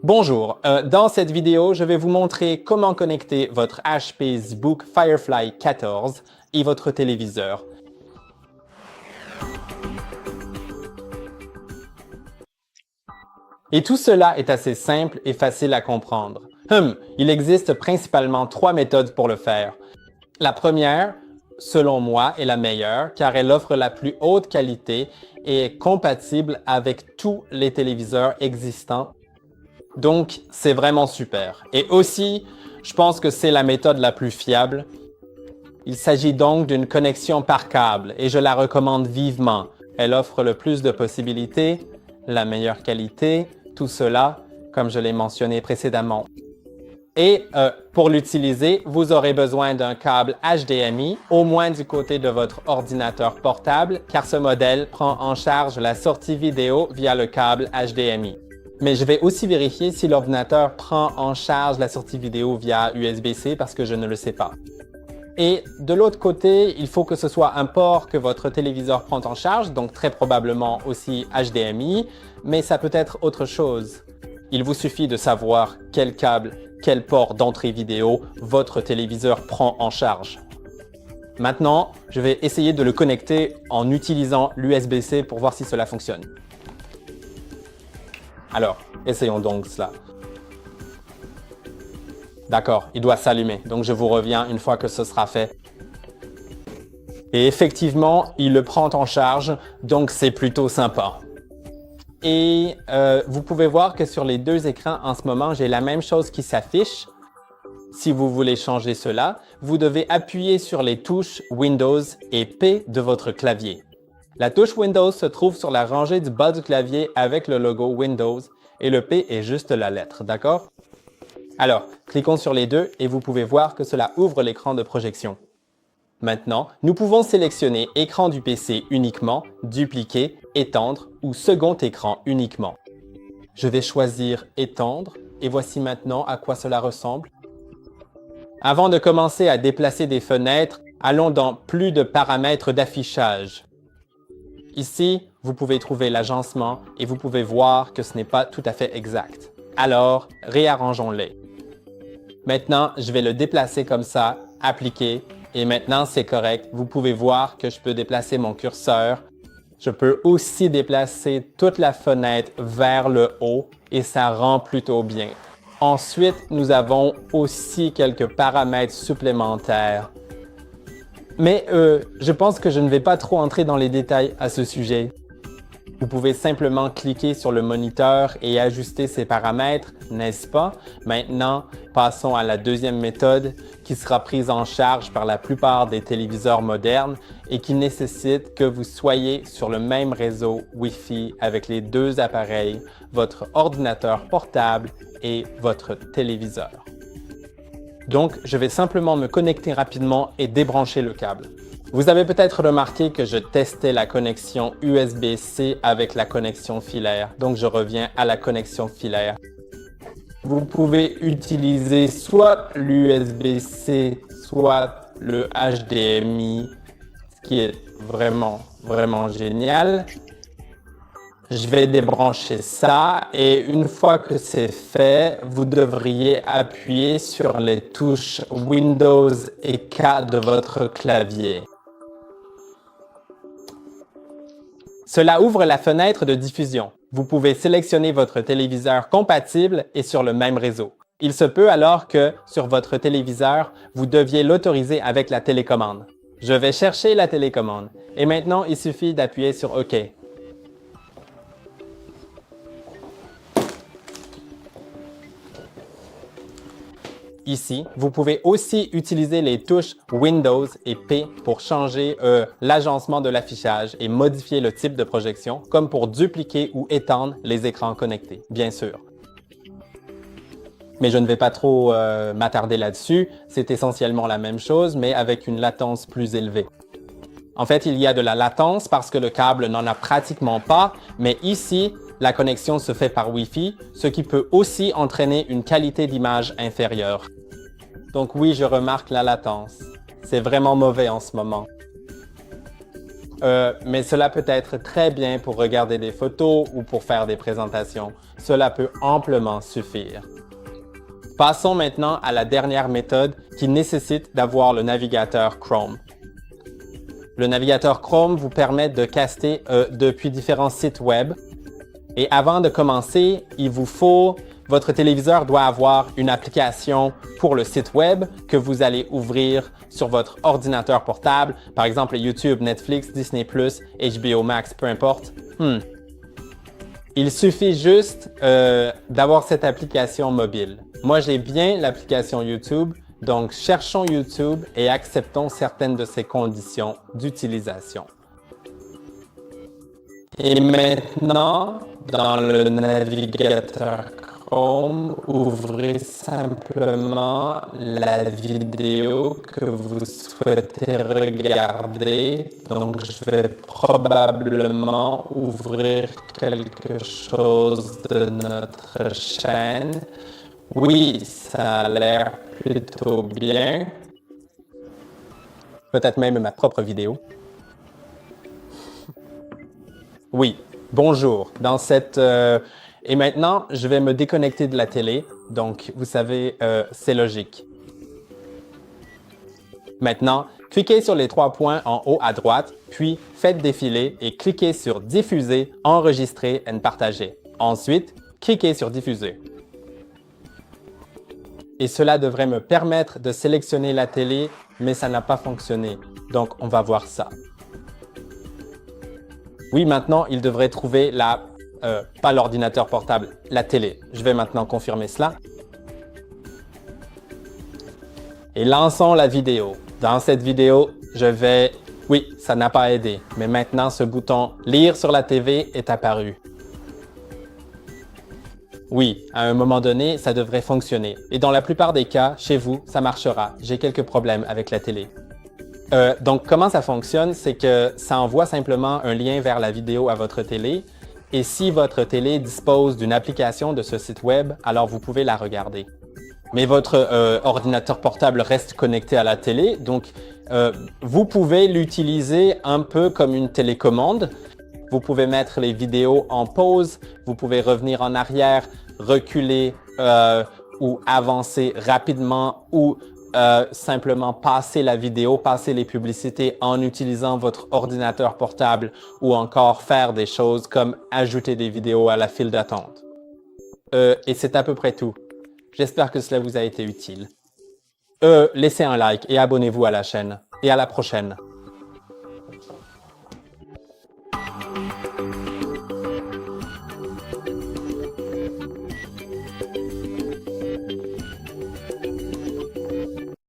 Bonjour, dans cette vidéo, je vais vous montrer comment connecter votre HP ZBook Firefly 14 et votre téléviseur. Et tout cela est assez simple et facile à comprendre. Il existe principalement 3 méthodes pour le faire. La première, selon moi, est la meilleure car elle offre la plus haute qualité et est compatible avec tous les téléviseurs existants. Donc, c'est vraiment super. Et aussi, je pense que c'est la méthode la plus fiable. Il s'agit donc d'une connexion par câble et je la recommande vivement. Elle offre le plus de possibilités, la meilleure qualité, tout cela, comme je l'ai mentionné précédemment. Et pour l'utiliser, vous aurez besoin d'un câble HDMI, au moins du côté de votre ordinateur portable, car ce modèle prend en charge la sortie vidéo via le câble HDMI. Mais je vais aussi vérifier si l'ordinateur prend en charge la sortie vidéo via USB-C parce que je ne le sais pas. Et de l'autre côté, il faut que ce soit un port que votre téléviseur prend en charge, donc très probablement aussi HDMI, mais ça peut être autre chose. Il vous suffit de savoir quel câble, quel port d'entrée vidéo votre téléviseur prend en charge. Maintenant, je vais essayer de le connecter en utilisant l'USB-C pour voir si cela fonctionne. Alors, essayons donc cela. D'accord, il doit s'allumer, donc je vous reviens une fois que ce sera fait. Et effectivement, il le prend en charge, donc c'est plutôt sympa. Et vous pouvez voir que sur les deux écrans en ce moment, j'ai la même chose qui s'affiche. Si vous voulez changer cela, vous devez appuyer sur les touches Windows et P de votre clavier. La touche Windows se trouve sur la rangée du bas du clavier avec le logo Windows et le P est juste la lettre, d'accord? Alors, cliquons sur les deux et vous pouvez voir que cela ouvre l'écran de projection. Maintenant, nous pouvons sélectionner écran du PC uniquement, dupliquer, étendre ou second écran uniquement. Je vais choisir étendre et voici maintenant à quoi cela ressemble. Avant de commencer à déplacer des fenêtres, allons dans plus de paramètres d'affichage. Ici, vous pouvez trouver l'agencement et vous pouvez voir que ce n'est pas tout à fait exact. Alors, réarrangeons-les. Maintenant, je vais le déplacer comme ça, appliquer, et maintenant c'est correct. Vous pouvez voir que je peux déplacer mon curseur. Je peux aussi déplacer toute la fenêtre vers le haut et ça rend plutôt bien. Ensuite, nous avons aussi quelques paramètres supplémentaires. Mais je pense que je ne vais pas trop entrer dans les détails à ce sujet. Vous pouvez simplement cliquer sur le moniteur et ajuster ces paramètres, n'est-ce pas? Maintenant, passons à la deuxième méthode qui sera prise en charge par la plupart des téléviseurs modernes et qui nécessite que vous soyez sur le même réseau Wi-Fi avec les deux appareils, votre ordinateur portable et votre téléviseur. Donc, je vais simplement me connecter rapidement et débrancher le câble. Vous avez peut-être remarqué que je testais la connexion USB-C avec la connexion filaire. Donc, je reviens à la connexion filaire. Vous pouvez utiliser soit l'USB-C, soit le HDMI, ce qui est vraiment génial. Je vais débrancher ça et une fois que c'est fait, vous devriez appuyer sur les touches Windows et K de votre clavier. Cela ouvre la fenêtre de diffusion. Vous pouvez sélectionner votre téléviseur compatible et sur le même réseau. Il se peut alors que, sur votre téléviseur, vous deviez l'autoriser avec la télécommande. Je vais chercher la télécommande et maintenant il suffit d'appuyer sur OK. Ici, vous pouvez aussi utiliser les touches Windows et P pour changer l'agencement de l'affichage et modifier le type de projection, comme pour dupliquer ou étendre les écrans connectés, bien sûr. Mais je ne vais pas trop m'attarder là-dessus, c'est essentiellement la même chose, mais avec une latence plus élevée. En fait, il y a de la latence parce que le câble n'en a pratiquement pas, mais ici, la connexion se fait par Wi-Fi, ce qui peut aussi entraîner une qualité d'image inférieure. Donc oui, je remarque la latence. C'est vraiment mauvais en ce moment. mais cela peut être très bien pour regarder des photos ou pour faire des présentations. Cela peut amplement suffire. Passons maintenant à la dernière méthode qui nécessite d'avoir le navigateur Chrome. Le navigateur Chrome vous permet de caster depuis différents sites web. Et avant de commencer, votre téléviseur doit avoir une application pour le site web que vous allez ouvrir sur votre ordinateur portable, par exemple YouTube, Netflix, Disney+, HBO Max, peu importe. Il suffit juste d'avoir cette application mobile. Moi, j'ai bien l'application YouTube, donc cherchons YouTube et acceptons certaines de ses conditions d'utilisation. Et maintenant, dans le navigateur Chrome, ouvrez simplement la vidéo que vous souhaitez regarder. Donc, je vais probablement ouvrir quelque chose de notre chaîne. Oui, ça a l'air plutôt bien. Peut-être même ma propre vidéo. Oui, bonjour. Et maintenant, je vais me déconnecter de la télé. Donc, vous savez, c'est logique. Maintenant, cliquez sur les 3 points en haut à droite, puis faites défiler et cliquez sur Diffuser, Enregistrer et Partager. Ensuite, cliquez sur Diffuser. Et cela devrait me permettre de sélectionner la télé, mais ça n'a pas fonctionné. Donc, on va voir ça. Oui, maintenant, il devrait trouver pas l'ordinateur portable, la télé. Je vais maintenant confirmer cela. Et lançons la vidéo. Dans cette vidéo, oui, ça n'a pas aidé, mais maintenant, ce bouton « Lire sur la TV » est apparu. Oui, à un moment donné, ça devrait fonctionner. Et dans la plupart des cas, chez vous, ça marchera. J'ai quelques problèmes avec la télé. Donc, comment ça fonctionne? C'est que ça envoie simplement un lien vers la vidéo à votre télé. Et si votre télé dispose d'une application de ce site web, alors vous pouvez la regarder. Mais votre ordinateur portable reste connecté à la télé. Donc, vous pouvez l'utiliser un peu comme une télécommande. Vous pouvez mettre les vidéos en pause, vous pouvez revenir en arrière, reculer ou avancer rapidement ou simplement passer la vidéo, passer les publicités en utilisant votre ordinateur portable ou encore faire des choses comme ajouter des vidéos à la file d'attente. Et c'est à peu près tout. J'espère que cela vous a été utile. Laissez un like et abonnez-vous à la chaîne. Et à la prochaine.